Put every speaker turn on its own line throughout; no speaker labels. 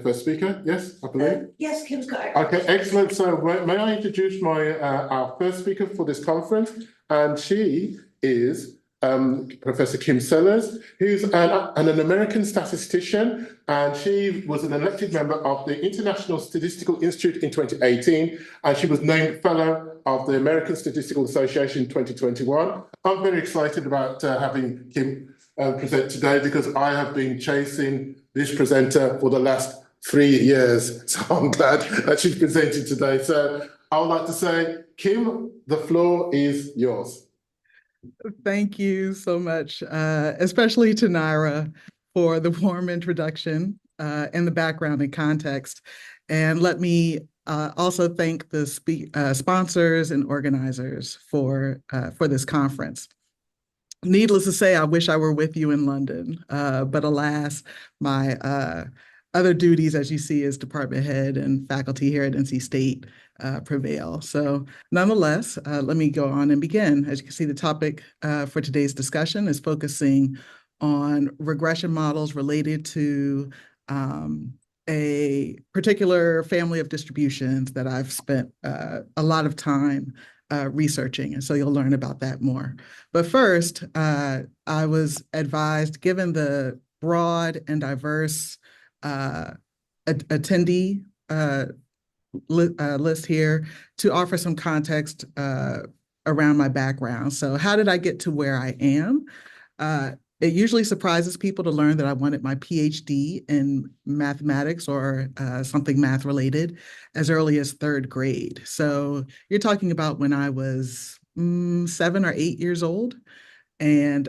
first speaker. Yes, I believe.
Yes, Kim's got it.
Okay, excellent. So may I introduce our first speaker for this conference? And she is Professor Kim Sellers, who's an American statistician, and she was an elected member of the International Statistical Institute in 2018, and she was named Fellow of the American Statistical Association in 2021. I'm very excited about having Kim present today because I have been chasing this presenter for the last 3 years. So I'm glad that she's presenting today. So I would like to say, Kim, the floor is yours.
Thank you so much, especially to Nira for the warm introduction and the background and context. And let me also thank the sponsors and organizers for this conference. Needless to say, I wish I were with you in London, but alas, my other duties, as you see, as department head and faculty here at NC State prevail. So nonetheless, let me go on and begin. As you can see, the topic for today's discussion is focusing on regression models related to a particular family of distributions that I've spent a lot of time researching, and so you'll learn about that more. But first, I was advised, given the broad and diverse attendee list here, to offer some context around my background. So how did I get to where I am? It usually surprises people to learn that I wanted my PhD in mathematics or something math related as early as 3rd grade. So you're talking about when I was 7 or 8 years old. And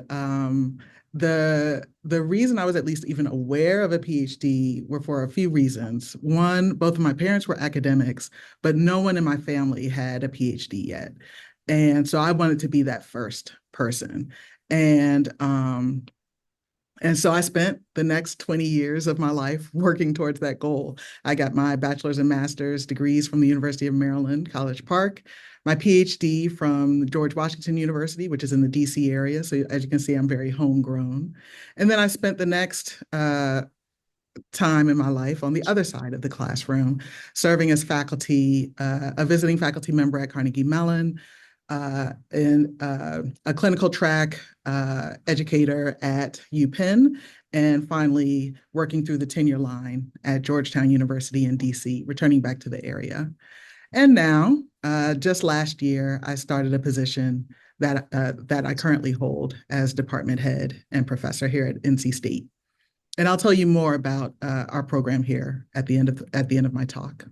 the reason I was at least even aware of a PhD were for a few reasons. One, both of my parents were academics, but no one in my family had a PhD yet. And so I wanted to be that first person. And so I spent the next 20 years of my life working towards that goal. I got my bachelor's and master's degrees from the University of Maryland, College Park, my PhD from George Washington University, which is in the DC area. So as you can see, I'm very homegrown. And then I spent the next time in my life on the other side of the classroom, serving as faculty, a visiting faculty member at Carnegie Mellon, and a clinical track educator at UPenn, and finally working through the tenure line at Georgetown University in DC, returning back to the area. And now, just last year, I started a position that I currently hold as department head and professor here at NC State. And I'll tell you more about our program here at the end of my talk.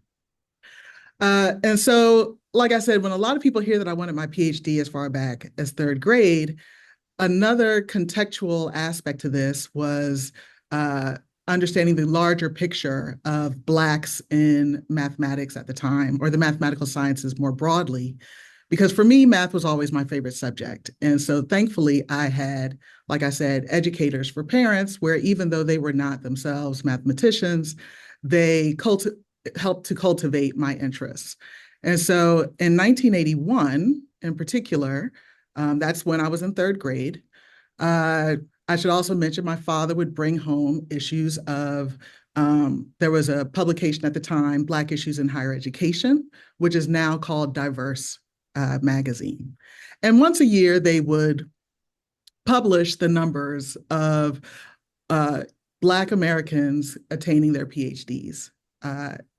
And so, like I said, when a lot of people hear that I wanted my PhD as far back as 3rd grade, another contextual aspect to this was understanding the larger picture of Blacks in mathematics at the time, or the mathematical sciences more broadly, because for me, math was always my favorite subject. And so thankfully, I had, like I said, educators for parents, where even though they were not themselves mathematicians, they helped to cultivate my interests. And so in 1981, in particular, that's when I was in 3rd grade. I should also mention my father would bring home issues of, there was a publication at the time, Black Issues in Higher Education, which is now called Diverse magazine. And once a year, they would publish the numbers of Black Americans attaining their PhDs.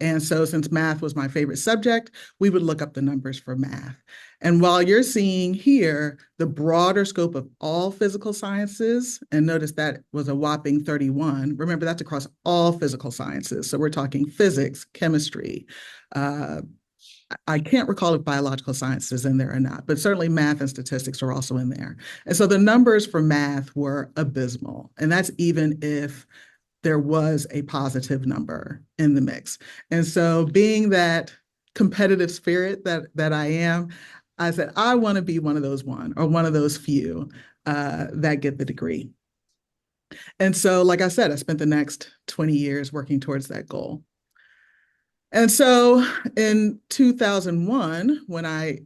And so since math was my favorite subject, we would look up the numbers for math. And while you're seeing here the broader scope of all physical sciences, and notice that was a whopping 31, remember that's across all physical sciences. So we're talking physics, chemistry. I can't recall if biological science is in there or not, but certainly math and statistics are also in there. And so the numbers for math were abysmal. And that's even if there was a positive number in the mix. And so being that competitive spirit that I am, I said, I want to be one of those few that get the degree. And so, like I said, I spent the next 20 years working towards that goal. And so in 2001, when I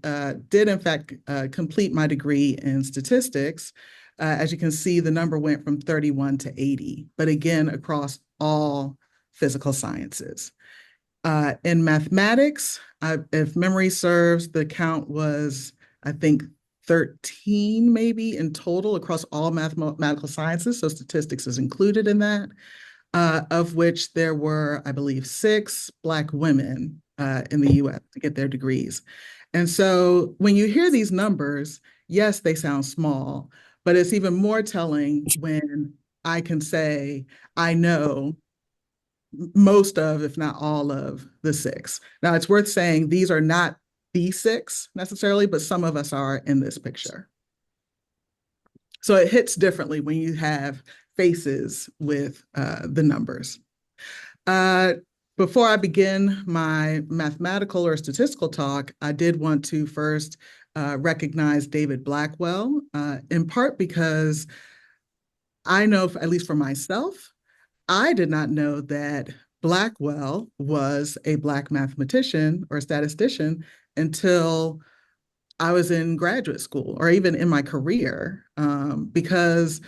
did in fact complete my degree in statistics, as you can see, the number went from 31 to 80, but again, across all physical sciences. In mathematics, if memory serves, the count was, I think, 13 maybe in total across all mathematical sciences, so statistics is included in that, of which there were, I believe, 6 Black women in the US to get their degrees. And so when you hear these numbers, yes, they sound small, but it's even more telling when I can say, I know most of, if not all of, the 6. Now, it's worth saying these are not the 6 necessarily, but some of us are in this picture. So it hits differently when you have faces with the numbers. Before I begin my mathematical or statistical talk, I did want to first recognize David Blackwell, in part because I know, at least for myself, I did not know that Blackwell was a Black mathematician or statistician until I was in graduate school or even in my career, because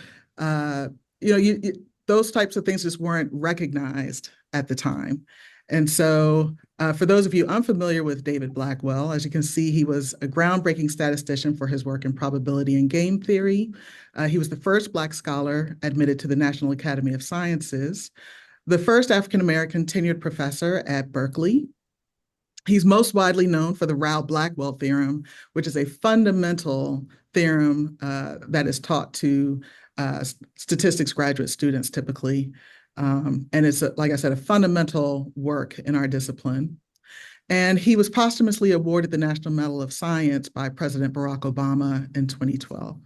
those types of things just weren't recognized at the time. And so for those of you unfamiliar with David Blackwell, as you can see, he was a groundbreaking statistician for his work in probability and game theory. He was the first Black scholar admitted to the National Academy of Sciences, the first African-American tenured professor at Berkeley. He's most widely known for the Rao-Blackwell theorem, which is a fundamental theorem that is taught to statistics graduate students typically. And it's, like I said, a fundamental work in our discipline. And he was posthumously awarded the National Medal of Science by President Barack Obama in 2012.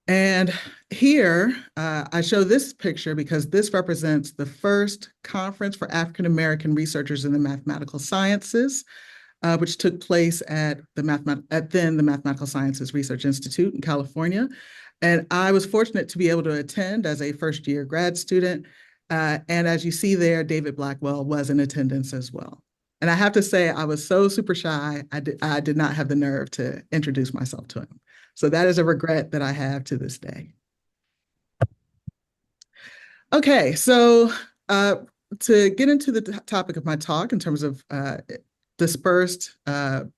And here, I show this picture because this represents the first conference for African-American researchers in the mathematical sciences, which took place at the Mathematical Sciences Research Institute in California. And I was fortunate to be able to attend as a first-year grad student. And as you see there, David Blackwell was in attendance as well. And I have to say, I was so super shy, I did not have the nerve to introduce myself to him. So that is a regret that I have to this day. Okay, so to get into the topic of my talk in terms of dispersed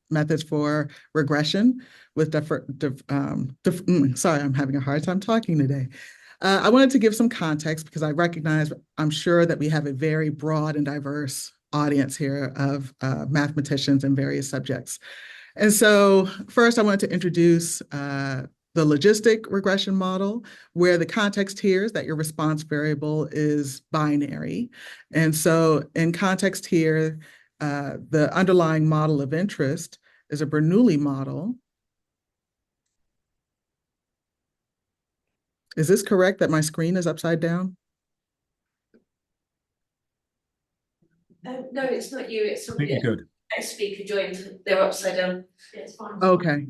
methods for regression with sorry, I'm having a hard time talking today. I wanted to give some context because I recognize, I'm sure that we have a very broad and diverse audience here of mathematicians in various subjects. And so first I wanted to introduce the logistic regression model, where the context here is that your response variable is binary. And so in context here, the underlying model of interest is a Bernoulli model. Is this correct that my screen is upside down?
No, it's not you, it's somebody.
I think you're good.
Next speaker joined, they're upside down. Yeah, it's fine.
Okay.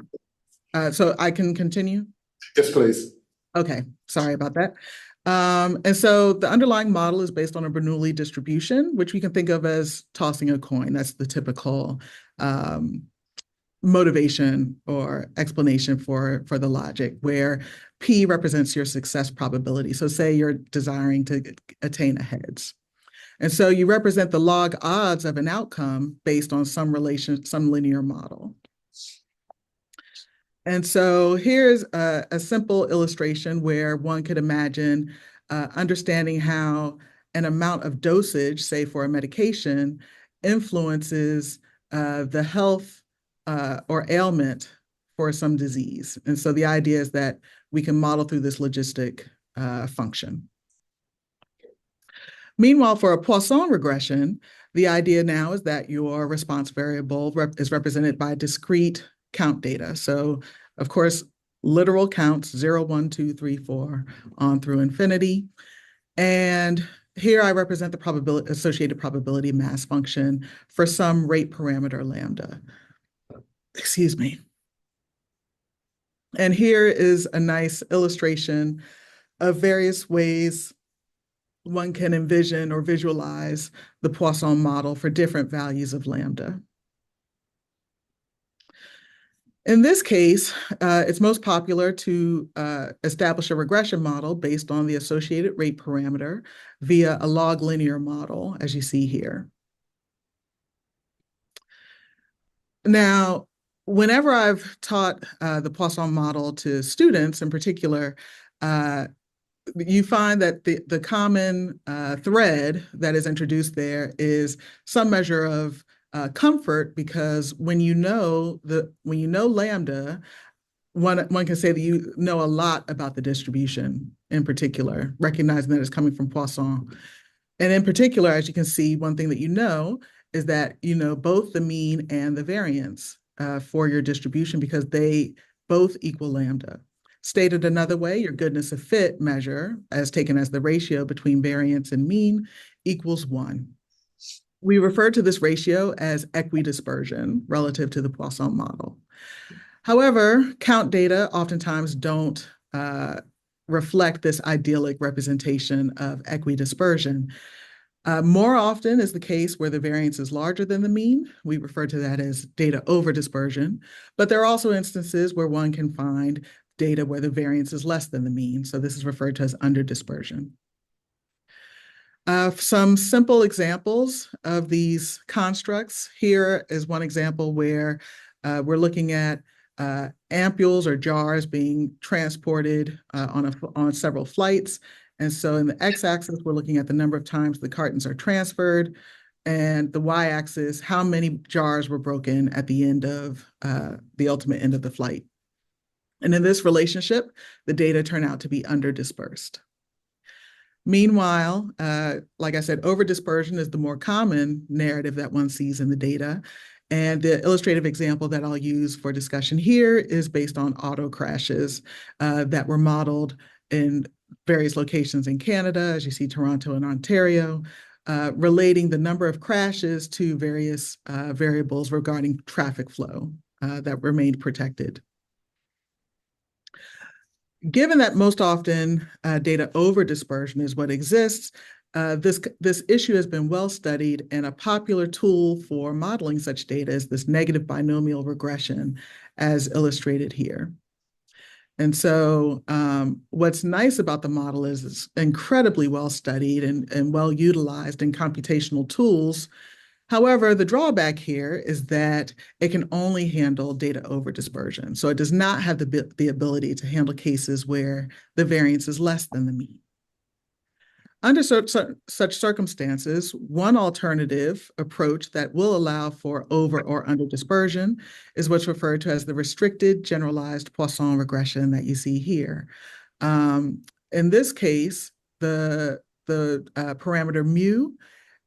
So I can continue?
Yes, please.
Okay, sorry about that. And so the underlying model is based on a Bernoulli distribution, which we can think of as tossing a coin. That's the typical motivation or explanation for the logic, where P represents your success probability. So say you're desiring to attain a heads. And so you represent the log odds of an outcome based on some linear model. And so here's a simple illustration where one could imagine understanding how an amount of dosage, say for a medication, influences the health or ailment for some disease. And so the idea is that we can model through this logistic function. Meanwhile, for a Poisson regression, the idea now is that your response variable is represented by discrete count data. So, of course, literal counts 0, 1, 2, 3, 4 on through infinity. And here I represent the associated probability mass function for some rate parameter lambda. Excuse me. And here is a nice illustration of various ways one can envision or visualize the Poisson model for different values of lambda. In this case, it's most popular to establish a regression model based on the associated rate parameter via a log linear model, as you see here. Now, whenever I've taught the Poisson model to students in particular, you find that the common thread that is introduced there is some measure of comfort, because when you know lambda, one can say that you know a lot about the distribution in particular, recognizing that it's coming from Poisson. And in particular, as you can see, one thing that you know is that you know both the mean and the variance for your distribution, because they both equal lambda. Stated another way, your goodness of fit measure, as taken as the ratio between variance and mean, equals 1. We refer to this ratio as equidispersion relative to the Poisson model. However, count data oftentimes don't reflect this idyllic representation of equidispersion. More often is the case where the variance is larger than the mean. We refer to that as data over dispersion, but there are also instances where one can find data where the variance is less than the mean. So this is referred to as under dispersion. Some simple examples of these constructs. Here is one example where we're looking at ampules or jars being transported on several flights. And so in the x-axis, we're looking at the number of times the cartons are transferred, and the y-axis, how many jars were broken at the end of the ultimate end of the flight. And in this relationship, the data turn out to be under dispersed. Meanwhile, like I said, over dispersion is the more common narrative that one sees in the data. And the illustrative example that I'll use for discussion here is based on auto crashes that were modeled in various locations in Canada, as you see Toronto and Ontario, relating the number of crashes to various variables regarding traffic flow that remained protected. Given that most often data over dispersion is what exists, this issue has been well studied, and a popular tool for modeling such data is this negative binomial regression, as illustrated here. And so what's nice about the model is it's incredibly well studied and well utilized in computational tools. However, the drawback here is that it can only handle data over dispersion. So it does not have the ability to handle cases where the variance is less than the mean. Under such circumstances, one alternative approach that will allow for over or under dispersion is what's referred to as the restricted generalized Poisson regression that you see here. In this case, the parameter mu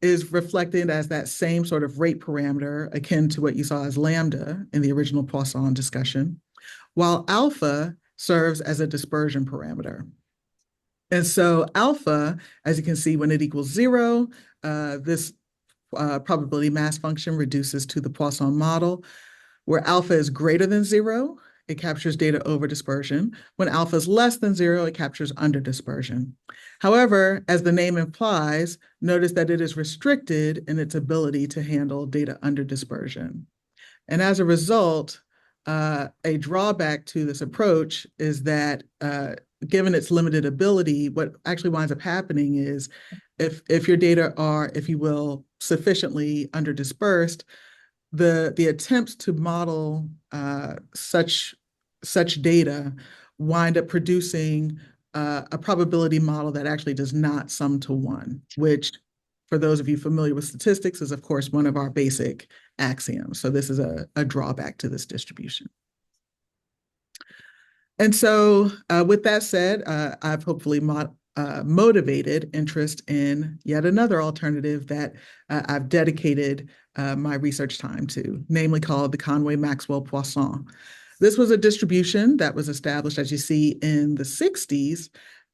is reflected as that same sort of rate parameter akin to what you saw as lambda in the original Poisson discussion, while alpha serves as a dispersion parameter. And so alpha, as you can see, when it equals 0, this probability mass function reduces to the Poisson model. Where alpha is greater than 0, it captures data over dispersion. When alpha is less than 0, it captures under dispersion. However, as the name implies, notice that it is restricted in its ability to handle data under dispersion. And as a result, a drawback to this approach is that given its limited ability, what actually winds up happening is if your data are, if you will, sufficiently under dispersed, the attempts to model such data wind up producing a probability model that actually does not sum to 1, which, for those of you familiar with statistics, is of course one of our basic axioms. So this is a drawback to this distribution. And so with that said, I've hopefully motivated interest in yet another alternative that I've dedicated my research time to, namely called the Conway-Maxwell-Poisson. This was a distribution that was established, as you see, in the 60s,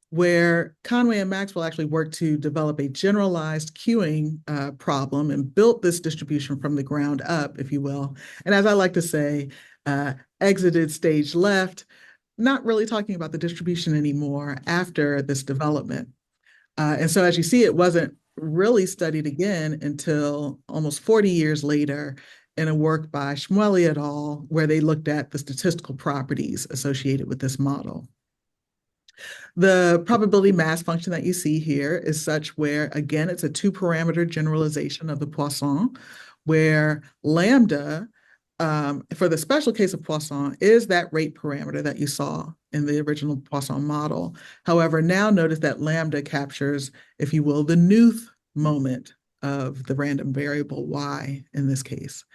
where Conway and Maxwell actually worked to develop a generalized queuing problem and built this distribution from the ground up, if you will. And as I like to say, exited stage left, not really talking about the distribution anymore after this development. And so as you see, it wasn't really studied again until almost 40 years later in a work by Schmueli et al., where they looked at the statistical properties associated with this model. The probability mass function that you see here is such where, again, it's a two-parameter generalization of the Poisson, where lambda, for the special case of Poisson, is that rate parameter that you saw in the original Poisson model. However, now notice that lambda captures, if you will, the nth moment of the random variable y in this case.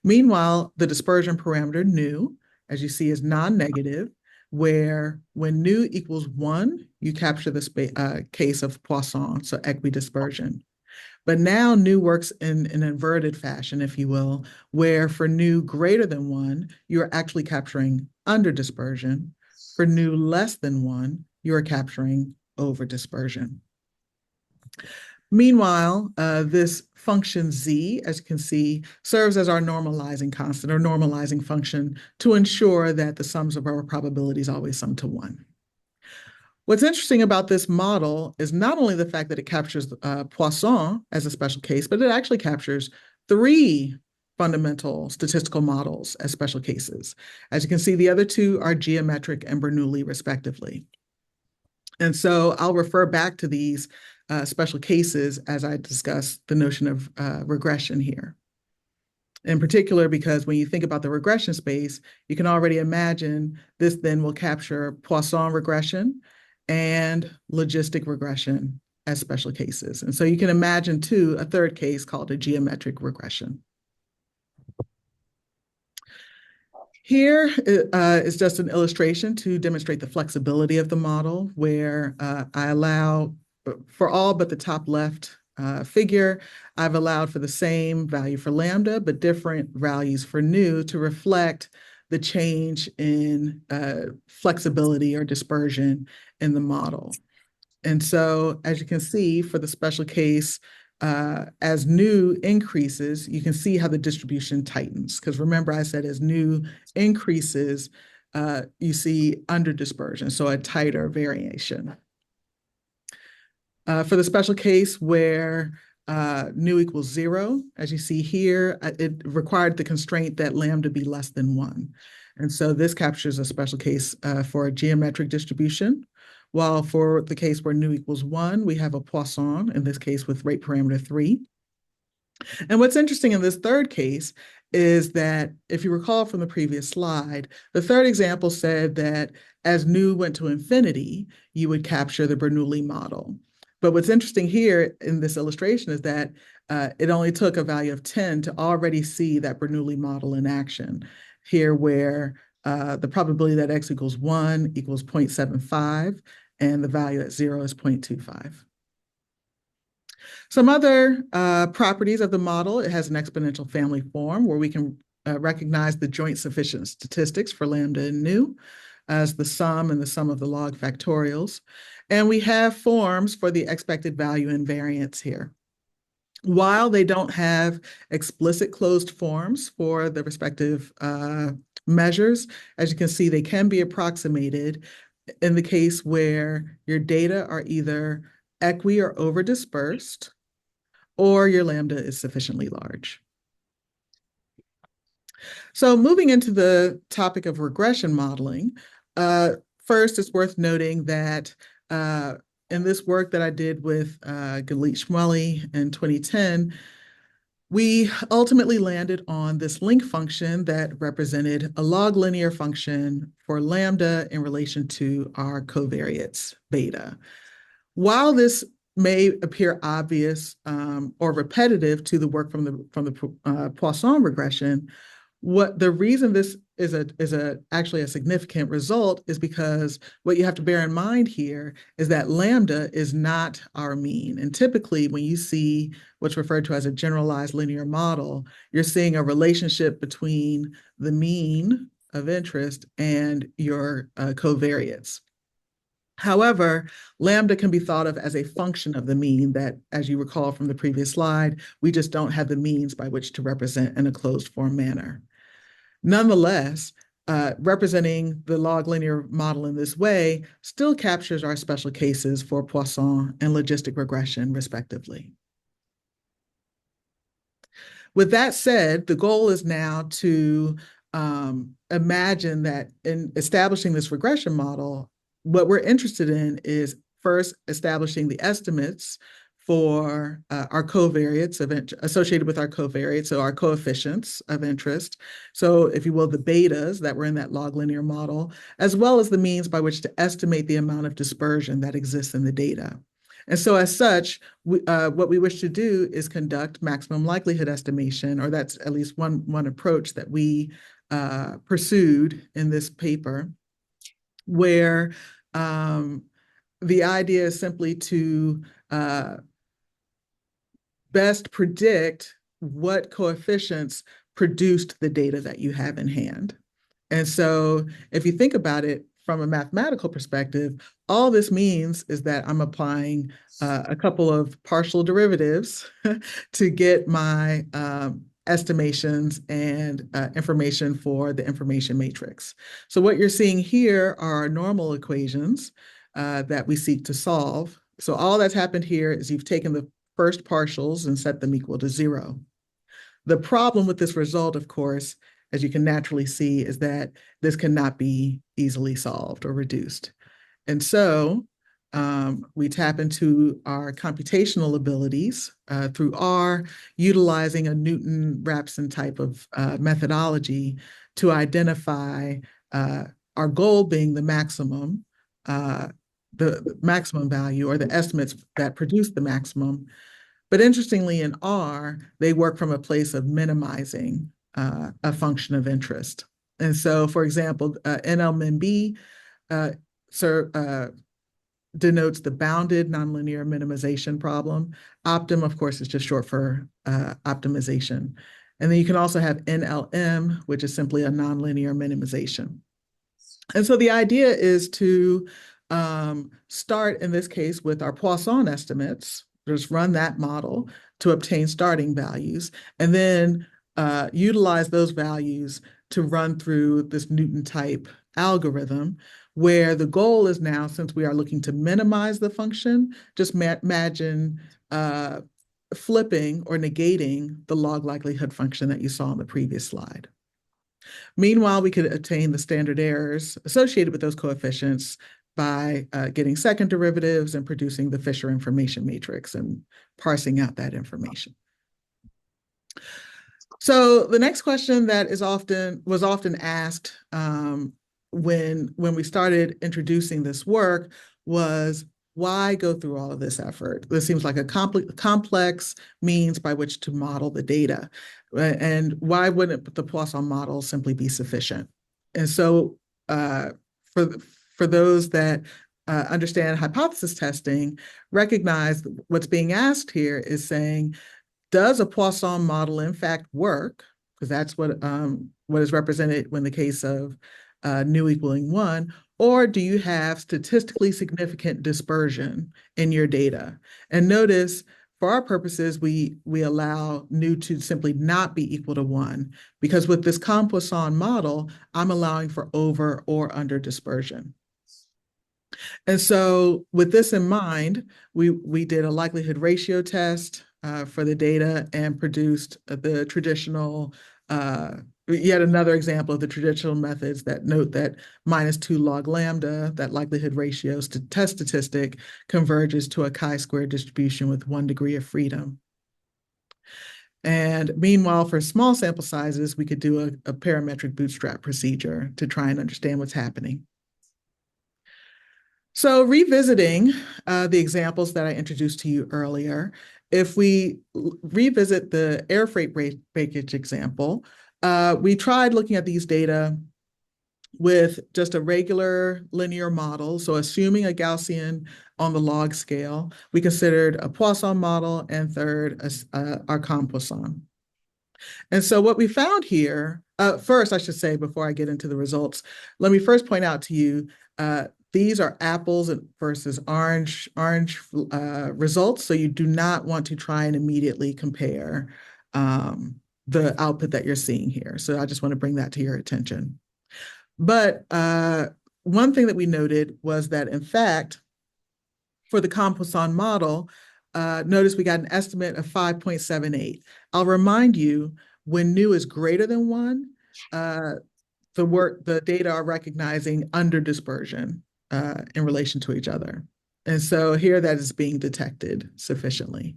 Meanwhile, the dispersion parameter nu, as you see, is non-negative, where when nu equals 1, you capture the case of Poisson, so equidispersion. But now nu works in an inverted fashion, if you will, where for nu greater than 1, you're actually capturing underdispersion. For nu less than 1, you're capturing overdispersion. Meanwhile, this function z, as you can see, serves as our normalizing constant or normalizing function to ensure that the sums of our probabilities always sum to 1. What's interesting about this model is not only the fact that it captures Poisson as a special case, but it actually captures 3 fundamental statistical models as special cases. As you can see, the other 2 are geometric and Bernoulli, respectively. And so I'll refer back to these special cases as I discuss the notion of regression here. In particular, because when you think about the regression space, you can already imagine this then will capture Poisson regression and logistic regression as special cases. And so you can imagine, too, a third case called a geometric regression. Here is just an illustration to demonstrate the flexibility of the model, where I allow for all but the top left figure, I've allowed for the same value for lambda, but different values for nu to reflect the change in flexibility or dispersion in the model. And so, as you can see, for the special case, as nu increases, you can see how the distribution tightens. Because remember, I said as nu increases, you see underdispersion, so a tighter variation. For the special case where nu equals 0, as you see here, it required the constraint that lambda be less than 1. And so this captures a special case for a geometric distribution, while for the case where nu equals 1, we have a Poisson, in this case with rate parameter 3. And what's interesting in this third case is that, if you recall from the previous slide, the third example said that as nu went to infinity, you would capture the Bernoulli model. But what's interesting here in this illustration is that it only took a value of 10 to already see that Bernoulli model in action. Here where the probability that x equals 1 equals 0.75, and the value at 0 is 0.25. Some other properties of the model: it has an exponential family form where we can recognize the joint sufficient statistics for lambda and nu as the sum and the sum of the log factorials. And we have forms for the expected value and variance here. While they don't have explicit closed forms for the respective measures, as you can see, they can be approximated in the case where your data are either equi or over dispersed, or your lambda is sufficiently large. So moving into the topic of regression modeling, first it's worth noting that in this work that I did with Galit Schmueli in 2010, we ultimately landed on this link function that represented a log linear function for lambda in relation to our covariates beta. While this may appear obvious or repetitive to the work from the Poisson regression, the reason this is actually a significant result is because what you have to bear in mind here is that lambda is not our mean. And typically, when you see what's referred to as a generalized linear model, you're seeing a relationship between the mean of interest and your covariates. However, lambda can be thought of as a function of the mean that, as you recall from the previous slide, we just don't have the means by which to represent in a closed form manner. Nonetheless, representing the log linear model in this way still captures our special cases for Poisson and logistic regression, respectively. With that said, the goal is now to imagine that in establishing this regression model, what we're interested in is first establishing the estimates for our covariates associated with our covariates, so our coefficients of interest. So if you will, the betas that were in that log linear model, as well as the means by which to estimate the amount of dispersion that exists in the data. And so as such, what we wish to do is conduct maximum likelihood estimation, or that's at least one approach that we pursued in this paper, where the idea is simply to best predict what coefficients produced the data that you have in hand. And so if you think about it from a mathematical perspective, all this means is that I'm applying a couple of partial derivatives to get my estimations and information for the information matrix. So what you're seeing here are our normal equations that we seek to solve. So all that's happened here is you've taken the first partials and set them equal to 0. The problem with this result, of course, as you can naturally see, is that this cannot be easily solved or reduced. And so we tap into our computational abilities through R, utilizing a Newton-Raphson type of methodology to identify our goal being the maximum value, or the estimates that produce the maximum. But interestingly, in R, they work from a place of minimizing a function of interest. And so, for example, NL-MIN-B denotes the bounded nonlinear minimization problem. Optim, of course, is just short for optimization. And then you can also have NLM, which is simply a nonlinear minimization. And so the idea is to start, in this case, with our Poisson estimates, just run that model to obtain starting values, and then utilize those values to run through this Newton type algorithm, where the goal is now, since we are looking to minimize the function, just imagine flipping or negating the log likelihood function that you saw on the previous slide. Meanwhile, we could obtain the standard errors associated with those coefficients by getting second derivatives and producing the Fisher information matrix and parsing out that information. So the next question that was often asked when we started introducing this work was, why go through all of this effort? This seems like a complex means by which to model the data. And why wouldn't the Poisson model simply be sufficient? And so for those that understand hypothesis testing, recognize what's being asked here is saying, does a Poisson model in fact work? Because that's what is represented in the case of nu equaling 1, or do you have statistically significant dispersion in your data? And notice, for our purposes, we allow nu to simply not be equal to 1, because with this Poisson model, I'm allowing for over or under dispersion. And so with this in mind, we did a likelihood ratio test for the data and produced the traditional, yet another example of the traditional methods that note that -2 log lambda, that likelihood ratio test statistic, converges to a chi-square distribution with 1 degree of freedom. And meanwhile, for small sample sizes, we could do a parametric bootstrap procedure to try and understand what's happening. So revisiting the examples that I introduced to you earlier, if we revisit the air freight breakage example, we tried looking at these data with just a regular linear model. So assuming a Gaussian on the log scale, we considered a Poisson model, and third, our Poisson. And so what we found here, first, I should say, before I get into the results, let me first point out to you, these are apples versus orange results. So you do not want to try and immediately compare the output that you're seeing here. So I just want to bring that to your attention. But one thing that we noted was that, in fact, for the Poisson model, notice we got an estimate of 5.78. I'll remind you, when nu is greater than 1, the data are recognizing under dispersion in relation to each other. And so here that is being detected sufficiently.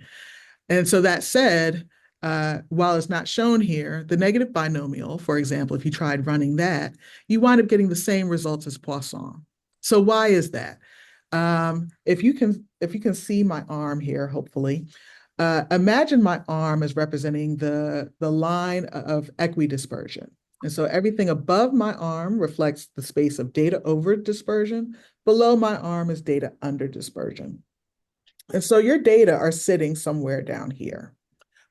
And so that said, while it's not shown here, the negative binomial, for example, if you tried running that, you wind up getting the same results as Poisson. So why is that? If you can see my arm here, hopefully, imagine my arm as representing the line of equidispersion. And so everything above my arm reflects the space of data over dispersion. Below my arm is data under dispersion. And so your data are sitting somewhere down here.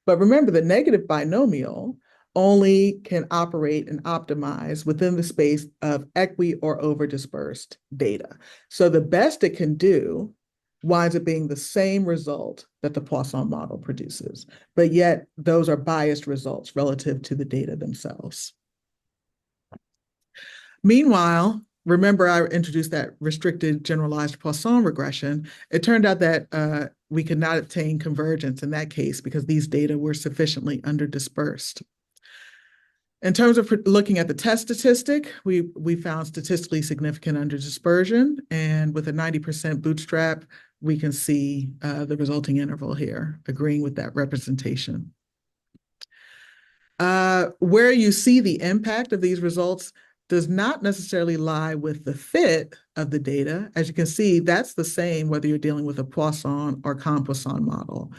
But remember, the negative binomial only can operate and optimize within the space of equi or over dispersed data. So the best it can do winds up being the same result that the Poisson model produces, but yet those are biased results relative to the data themselves. Meanwhile, remember I introduced that restricted generalized Poisson regression. It turned out that we could not obtain convergence in that case because these data were sufficiently underdispersed. In terms of looking at the test statistic, we found statistically significant underdispersion, and with a 90% bootstrap, we can see the resulting interval here, agreeing with that representation. Where you see the impact of these results does not necessarily lie with the fit of the data. As you can see, that's the same whether you're dealing with a Poisson or Compoisson model.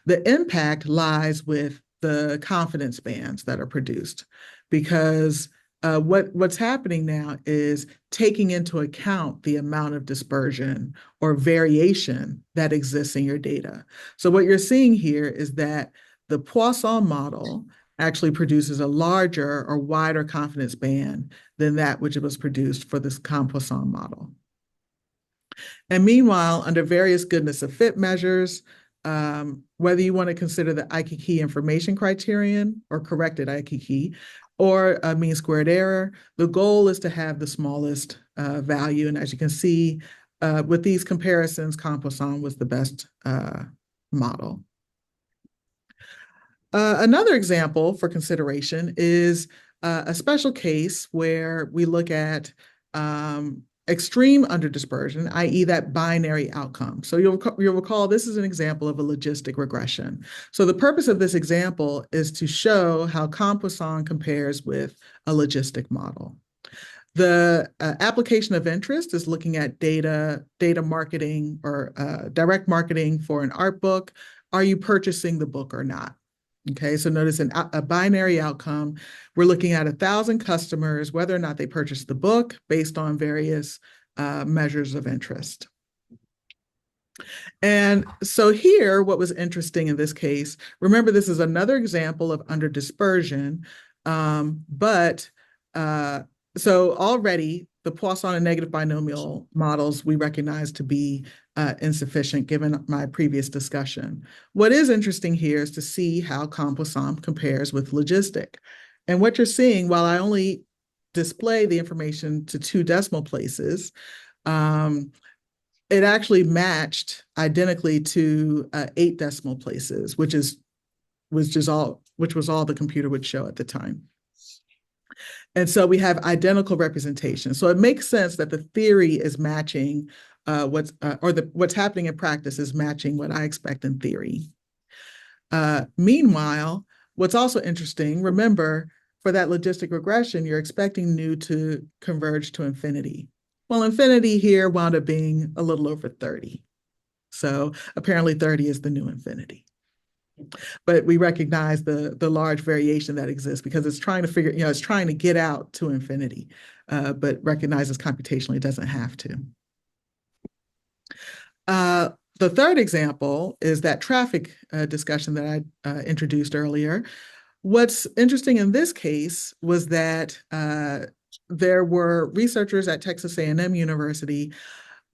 The impact lies with the confidence bands that are produced, because what's happening now is taking into account the amount of dispersion or variation that exists in your data. So what you're seeing here is that the Poisson model actually produces a larger or wider confidence band than that which was produced for this Compoisson model. And meanwhile, under various goodness of fit measures, whether you want to consider the Ikeki information criterion or corrected Ikeki or a mean squared error, the goal is to have the smallest value. And as you can see, with these comparisons, Compoisson was the best model. Another example for consideration is a special case where we look at extreme underdispersion, i.e. that binary outcome. So you'll recall this is an example of a logistic regression. So the purpose of this example is to show how Compoisson compares with a logistic model. The application of interest is looking at data marketing or direct marketing for an art book. Are you purchasing the book or not? Okay, so notice a binary outcome. We're looking at 1,000 customers, whether or not they purchased the book based on various measures of interest. And so here, what was interesting in this case, remember this is another example of underdispersion, so already the Poisson and negative binomial models we recognize to be insufficient given my previous discussion. What is interesting here is to see how Compoisson compares with logistic. And what you're seeing, while I only display the information to 2 decimal places, it actually matched identically to 8 decimal places, which was all the computer would show at the time. And so we have identical representation. So it makes sense that the theory is matching what's happening in practice is matching what I expect in theory. Meanwhile, what's also interesting, remember, for that logistic regression, you're expecting nu to converge to infinity. Well, infinity here wound up being a little over 30. So apparently 30 is the new infinity. But we recognize the large variation that exists because it's trying to figure, it's trying to get out to infinity, but recognizes computationally it doesn't have to. The third example is that traffic discussion that I introduced earlier. What's interesting in this case was that there were researchers at Texas A&M University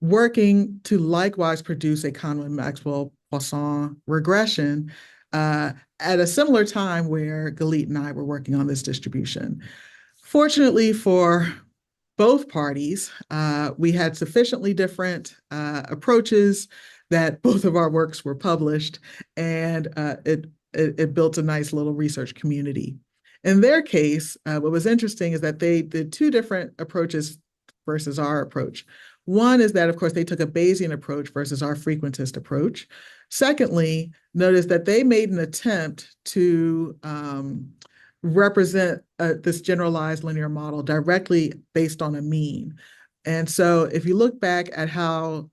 working to likewise produce a Conway-Maxwell-Poisson regression at a similar time where Galit and I were working on this distribution. Fortunately for both parties, we had sufficiently different approaches that both of our works were published, and it built a nice little research community. In their case, what was interesting is that they did two different approaches versus our approach. One is that, of course, they took a Bayesian approach versus our frequentist approach. Secondly, notice that they made an attempt to represent this generalized linear model directly based on a mean. And so if you look back at how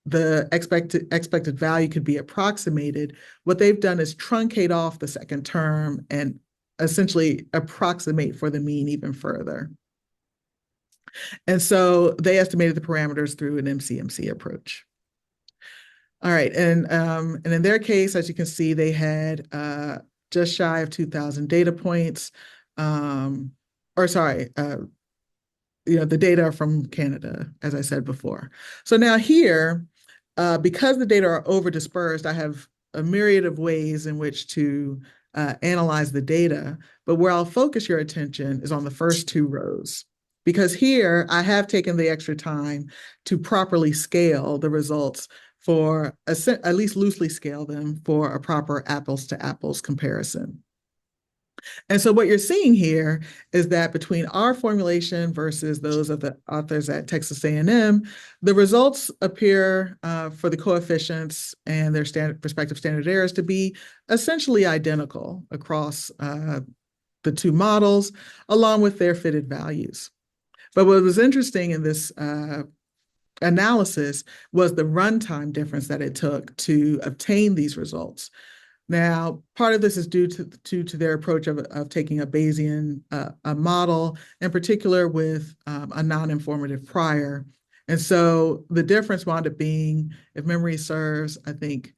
the expected value could be approximated, what they've done is truncate off the second term and essentially approximate for the mean even further. And so they estimated the parameters through an MCMC approach. All right, and in their case, as you can see, they had just shy of 2,000 data points, the data from Canada, as I said before. So now here, because the data are over dispersed, I have a myriad of ways in which to analyze the data, but where I'll focus your attention is on the first two rows. Because here I have taken the extra time to properly scale the results for at least loosely scale them for a proper apples to apples comparison. And so what you're seeing here is that between our formulation versus those of the authors at Texas A&M, the results appear for the coefficients and their respective standard errors to be essentially identical across the two models, along with their fitted values. But what was interesting in this analysis was the runtime difference that it took to obtain these results. Now, part of this is due to their approach of taking a Bayesian a model, in particular with a non-informative prior. And so the difference wound up being, if memory serves, I think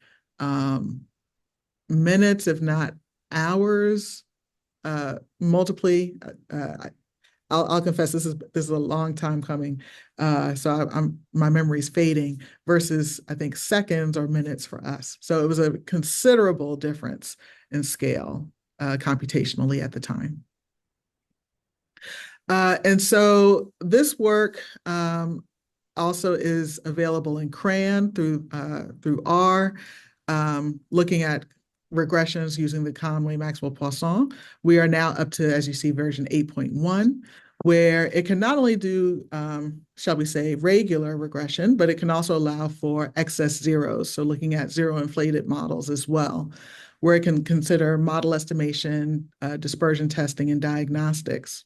minutes, if not hours, multiply. I'll confess this is a long time coming, so my memory's fading. Versus I think seconds or minutes for us. So it was a considerable difference in scale computationally at the time. And so this work also is available in CRAN through R, looking at regressions using the Conway-Maxwell-Poisson. We are now up to, as you see, version 8.1, where it can not only do, shall we say, regular regression, but it can also allow for excess zeros. So looking at zero inflated models as well, where it can consider model estimation, dispersion testing, and diagnostics.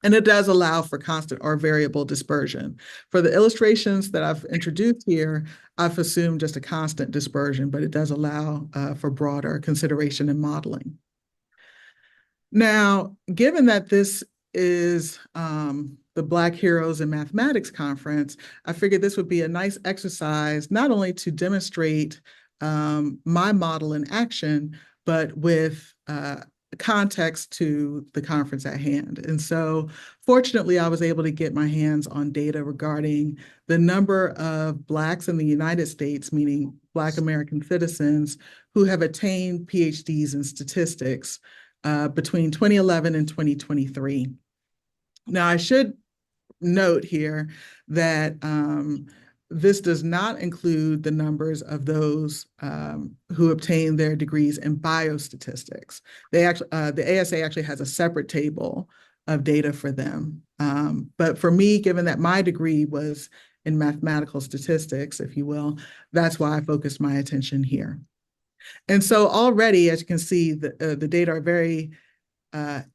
And it does allow for constant or variable dispersion. For the illustrations that I've introduced here, I've assumed just a constant dispersion, but it does allow for broader consideration and modeling. Now, given that this is the Black Heroes in Mathematics Conference, I figured this would be a nice exercise, not only to demonstrate my model in action, but with context to the conference at hand. And so fortunately, I was able to get my hands on data regarding the number of Blacks in the United States, meaning Black American citizens, who have attained PhDs in statistics between 2011 and 2023. Now, I should note here that this does not include the numbers of those who obtained their degrees in biostatistics. The ASA actually has a separate table of data for them. But for me, given that my degree was in mathematical statistics, if you will, that's why I focused my attention here. And so already, as you can see, the data are very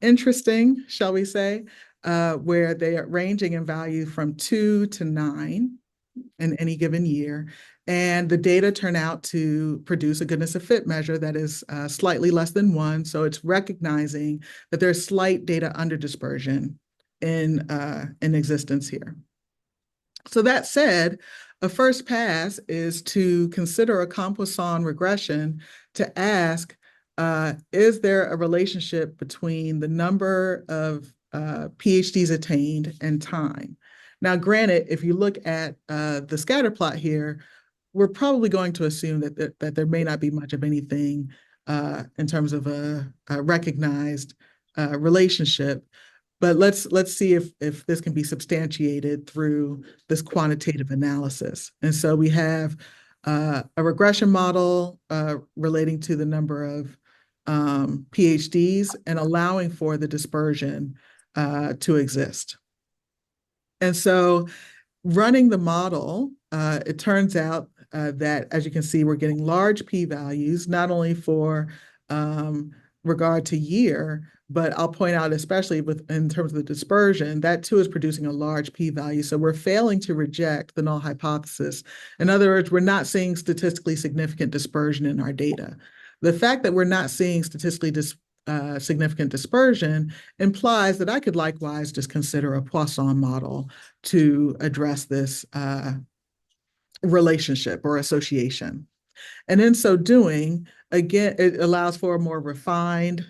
interesting, shall we say, where they are ranging in value from 2 to 9 in any given year. And the data turn out to produce a goodness of fit measure that is slightly less than 1. So it's recognizing that there's slight data under dispersion in existence here. So that said, a first pass is to consider a Compoisson regression to ask, is there a relationship between the number of PhDs attained and time? Now, granted, if you look at the scatter plot here, we're probably going to assume that there may not be much of anything in terms of a recognized relationship. But let's see if this can be substantiated through this quantitative analysis. And so we have a regression model relating to the number of PhDs and allowing for the dispersion to exist. And so running the model, it turns out that, as you can see, we're getting large p-values, not only for regard to year, but I'll point out, especially in terms of the dispersion, that too is producing a large p-value. So we're failing to reject the null hypothesis. In other words, we're not seeing statistically significant dispersion in our data. The fact that we're not seeing statistically significant dispersion implies that I could likewise just consider a Poisson model to address this relationship or association. And in so doing, again, it allows for a more refined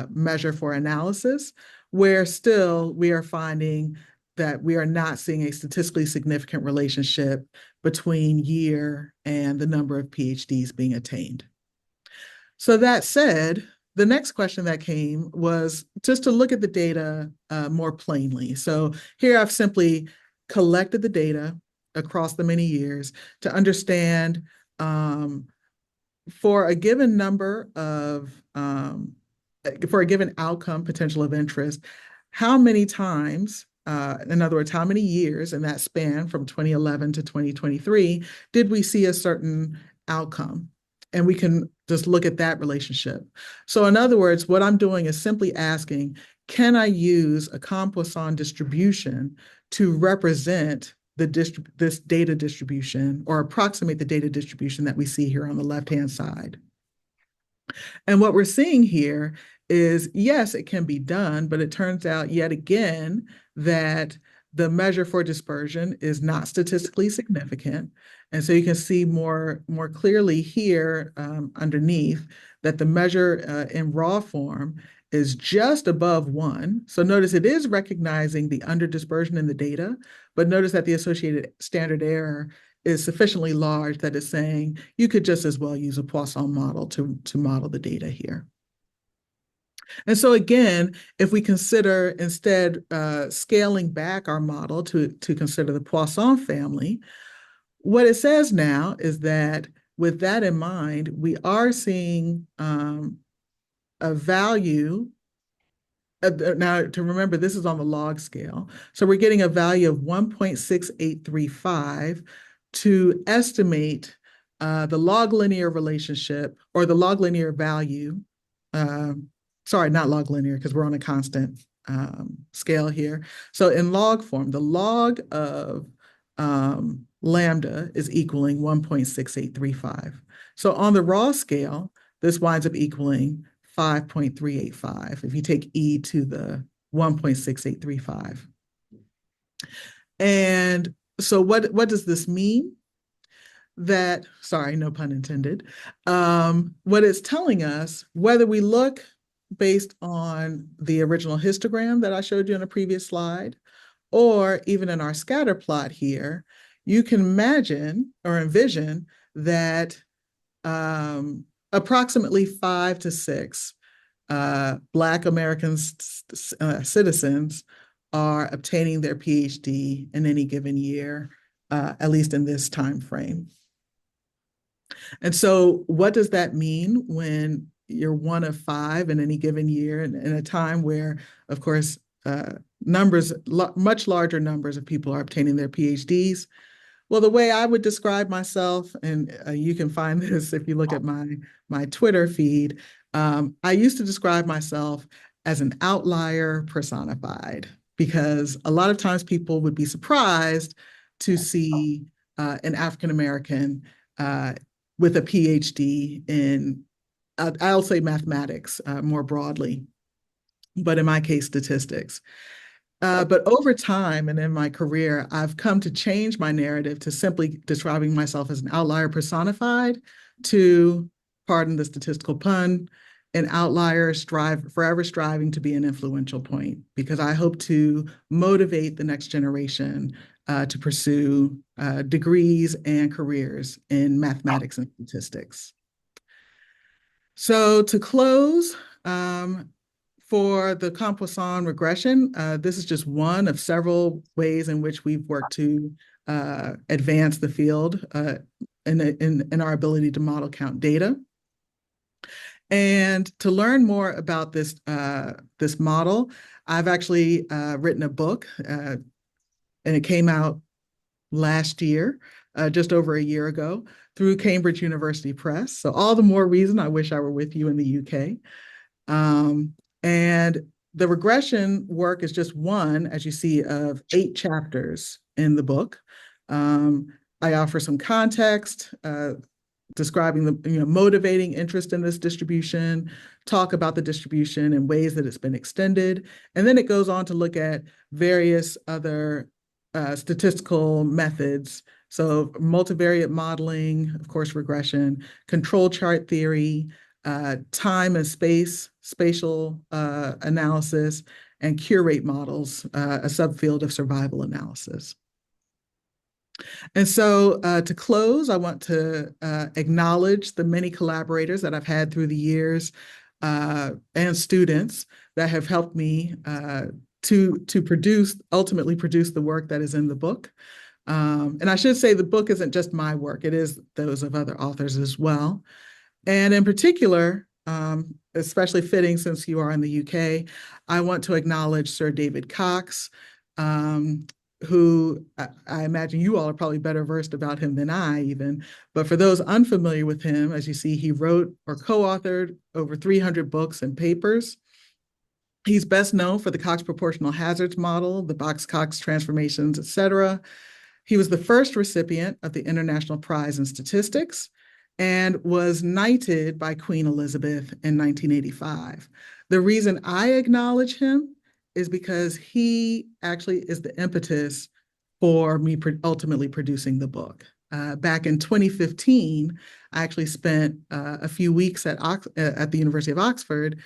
measure for analysis, where still we are finding that we are not seeing a statistically significant relationship between year and the number of PhDs being attained. So that said, the next question that came was just to look at the data more plainly. So here I've simply collected the data across the many years to understand for a given number of, for a given outcome potential of interest, how many times, in other words, how many years in that span from 2011 to 2023 did we see a certain outcome? And we can just look at that relationship. So in other words, what I'm doing is simply asking, can I use a Poisson distribution to represent this data distribution or approximate the data distribution that we see here on the left-hand side? And what we're seeing here is, yes, it can be done, but it turns out yet again that the measure for dispersion is not statistically significant. And so you can see more clearly here underneath that the measure in raw form is just above 1. So notice it is recognizing the underdispersion in the data, but notice that the associated standard error is sufficiently large that it's saying you could just as well use a Poisson model to model the data here. And so again, if we consider instead scaling back our model to consider the Poisson family, what it says now is that with that in mind, we are seeing a value. Now, to remember, this is on the log scale. So we're getting a value of 1.6835 to estimate the log linear relationship or the log linear value. Sorry, not log linear, because we're on a constant scale here. So in log form, the log of lambda is equaling 1.6835. So on the raw scale, this winds up equaling 5.385 if you take e to the 1.6835. And so what does this mean? That, sorry, no pun intended. What it's telling us, whether we look based on the original histogram that I showed you in a previous slide, or even in our scatter plot here, you can imagine or envision that approximately 5 to 6 Black American citizens are obtaining their PhD in any given year, at least in this time frame. And so what does that mean when you're one of 5 in any given year in a time where, of course, much larger numbers of people are obtaining their PhDs? Well, the way I would describe myself, and you can find this if you look at my Twitter feed, I used to describe myself as an outlier personified, because a lot of times people would be surprised to see an African-American with a PhD in, I'll say mathematics more broadly, but in my case, statistics. But over time and in my career, I've come to change my narrative to simply describing myself as an outlier personified to, pardon the statistical pun, an outlier forever striving to be an influential point, because I hope to motivate the next generation to pursue degrees and careers in mathematics and statistics. So to close, for the composite regression, this is just one of several ways in which we've worked to advance the field in our ability to model count data. And to learn more about this model, I've actually written a book, and it came out last year, just over a year ago, through Cambridge University Press. So all the more reason I wish I were with you in the UK. And the regression work is just one, as you see, of 8 chapters in the book. I offer some context, describing the motivating interest in this distribution, talk about the distribution and ways that it's been extended. And then it goes on to look at various other statistical methods. So multivariate modeling, of course, regression, control chart theory, time and spatial analysis, and cure rate models, a subfield of survival analysis. And so to close, I want to acknowledge the many collaborators that I've had through the years and students that have helped me to ultimately produce the work that is in the book. And I should say the book isn't just my work, it is those of other authors as well. And in particular, especially fitting since you are in the UK, I want to acknowledge Sir David Cox, who I imagine you all are probably better versed about him than I even. But for those unfamiliar with him, as you see, he wrote or co-authored over 300 books and papers. He's best known for the Cox proportional hazards model, the Box-Cox transformations, et cetera. He was the first recipient of the International Prize in Statistics and was knighted by Queen Elizabeth in 1985. The reason I acknowledge him is because he actually is the impetus for me ultimately producing the book. Back in 2015, I actually spent a few weeks at the University of Oxford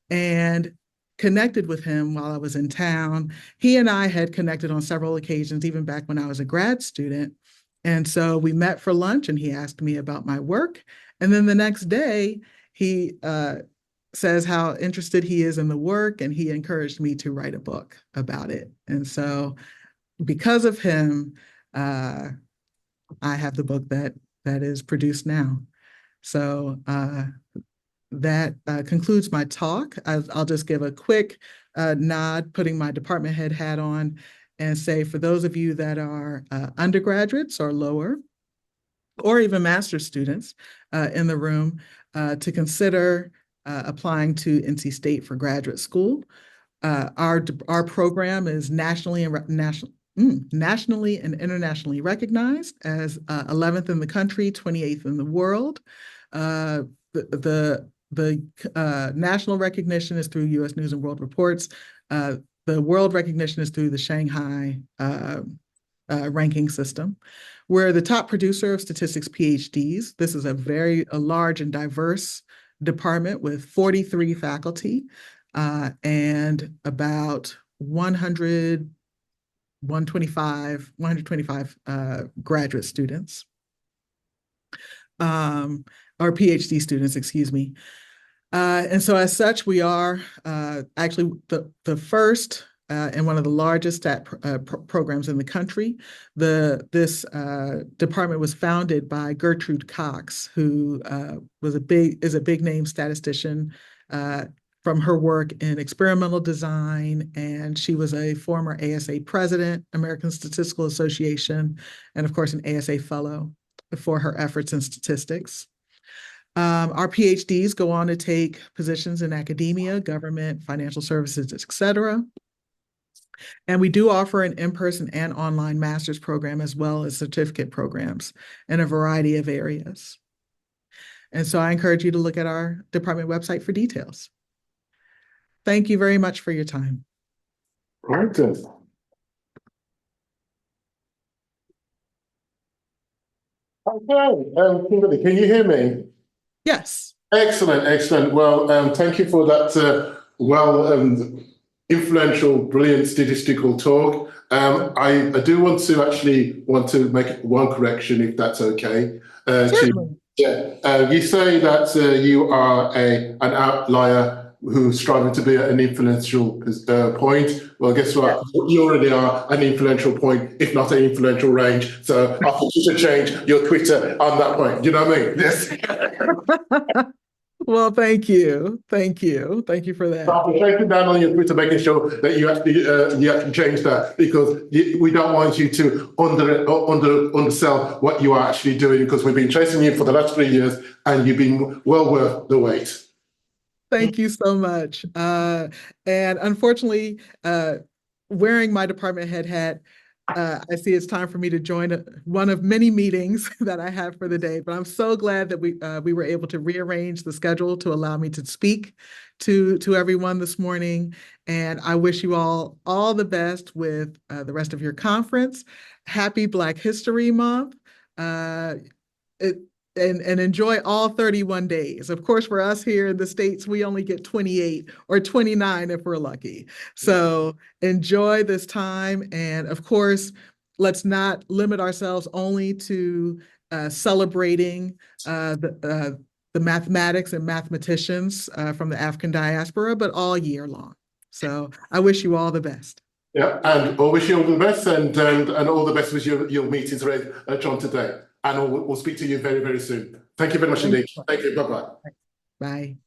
and connected with him while I was in town. He and I had connected on several occasions, even back when I was a grad student. And so we met for lunch and he asked me about my work. And then the next day, he says how interested he is in the work, and he encouraged me to write a book about it. And so because of him, I have the book that is produced now. So that concludes my talk. I'll just give a quick nod, putting my department head hat on, and say for those of you that are undergraduates or lower, or even master's students in the room, to consider applying to NC State for graduate school. Our program is nationally and internationally recognized as 11th in the country, 28th in the world. The national recognition is through U.S. News and World Reports. The world recognition is through the Shanghai ranking system. We're the top producer of statistics PhDs. This is a large and diverse department with 43 faculty and about 125 graduate students, or PhD students, excuse me. And so as such, we are actually the first and one of the largest stat programs in the country. This department was founded by Gertrude Cox, who is a big name statistician from her work in experimental design, and she was a former ASA president, American Statistical Association, and of course an ASA fellow for her efforts in statistics. Our PhDs go on to take positions in academia, government, financial services, et cetera. And we do offer an in-person and online master's program, as well as certificate programs in a variety of areas. And so I encourage you to look at our department website for details. Thank you very much for your time.
Right then. Okay, Kimberly, can you hear me?
Yes.
Excellent, excellent. Well, thank you for that influential, brilliant statistical talk. I do want to make one correction, if that's okay.
Certainly.
You say that you are an outlier who's striving to be at an influential point. Well, guess what? You already are an influential point, if not an influential range. So I think you should change your Twitter on that point. You know what I mean? Yes.
Well, thank you. Thank you. Thank you for that.
I'll be taking down on your Twitter, making sure that you actually change that, because we don't want you to undersell what you are actually doing, because we've been chasing you for the last 3 years and you've been well worth the wait.
Thank you so much. And unfortunately, wearing my department head hat, I see it's time for me to join one of many meetings that I have for the day, but I'm so glad that we were able to rearrange the schedule to allow me to speak to everyone this morning. And I wish you all the best with the rest of your conference. Happy Black History Month. And enjoy all 31 days. Of course, for us here in the States, we only get 28 or 29 if we're lucky. So enjoy this time. And of course, let's not limit ourselves only to celebrating the mathematics and mathematicians from the African diaspora, but all year long. So I wish you all the best.
Yeah, and I wish you all the best, and all the best with your meetings, John, today. And we'll speak to you very, very soon. Thank you very much indeed. Thank you. Bye-bye.
Bye.